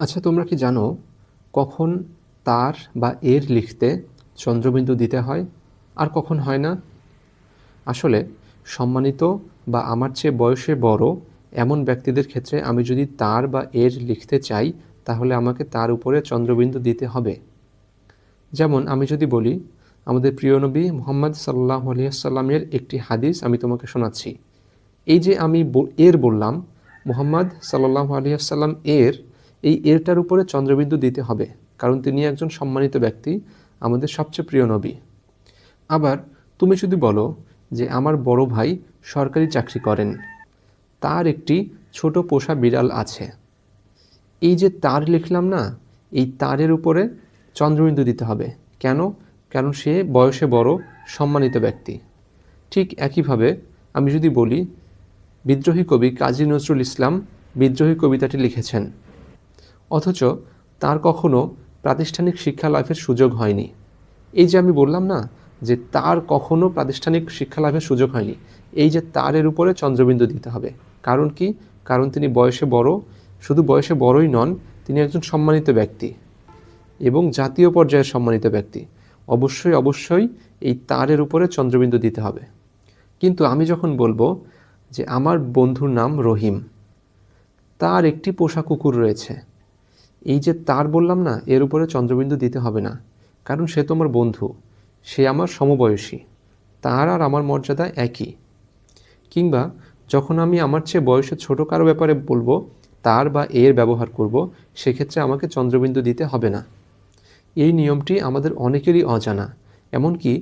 আচ্ছা, তোমরা কি জানো কখন তার বা এর লিখতে চন্দ্রবিন্দু দিতে হয় আর কখন হয় না? আসলে সম্মানিত বা আমার চেয়ে বয়সে বড় এমন ব্যক্তিদের ক্ষেত্রে আমি যদি তার বা এর লিখতে চাই, তাহলে আমাকে তার উপরে চন্দ্রবিন্দু দিতে হবে। যেমন আমি যদি বলি, আমাদের প্রিয় নবী মুহাম্মদ সাল্লাল্লাহু আলাইহি ওয়াসাল্লামের একটি হাদিস আমি তোমাকে শোনাচ্ছি। এই যে আমি এর বললাম, মুহাম্মদ সাল্লাল্লাহু আলাইহি ওয়াসাল্লাম এই এরটার উপরে চন্দ্রবিন্দু দিতে হবে, কারণ তিনি একজন সম্মানিত ব্যক্তি, আমাদের সবচেয়ে প্রিয় নবী। আবার তুমি যদি বলো যে আমার বড় ভাই সরকারি চাকরি করেন, তার একটি ছোট পোষা বিড়াল আছে, এই যে তার লিখলাম না, এই তারের উপরে চন্দ্রবিন্দু দিতে হবে। কেন? কারণ সে বয়সে বড়, সম্মানিত ব্যক্তি। ঠিক একইভাবে আমি যদি বলি, বিদ্রোহী কবি কাজী নজরুল ইসলাম বিদ্রোহী কবিতাটি লিখেছেন, অথচ তার কখনো প্রাতিষ্ঠানিক শিক্ষা লাভের সুযোগ হয়নি। এই যে আমি বললাম না যে তার কখনো প্রাতিষ্ঠানিক শিক্ষা লাভের সুযোগ হয়নি, এই যে তারের উপরে চন্দ্রবিন্দু দিতে হবে। কারণ কি? কারণ তিনি বয়সে বড়, শুধু বয়সে বড়ই নন, তিনি একজন সম্মানিত ব্যক্তি এবং জাতীয় পর্যায়ের সম্মানিত ব্যক্তি। অবশ্যই অবশ্যই এই তারের উপরে চন্দ্রবিন্দু দিতে হবে। কিন্তু আমি যখন বলবো যে আমার বন্ধুর নাম রহিম, তার একটি পোষা কুকুর রয়েছে, এই যে তার বললাম না, এর উপরে চন্দ্রবিন্দু দিতে হবে না, কারণ সে তো আমার বন্ধু, সে আমার সমবয়সী, তার আর আমার মর্যাদা একই। কিংবা যখন আমি আমার চেয়ে বয়সে ছোট কারো ব্যাপারে বলবো, তার বা এর ব্যবহার করব, সেক্ষেত্রে আমাকে চন্দ্রবিন্দু দিতে হবে না। এই নিয়মটি আমাদের অনেকেরই অজানা। এমনকি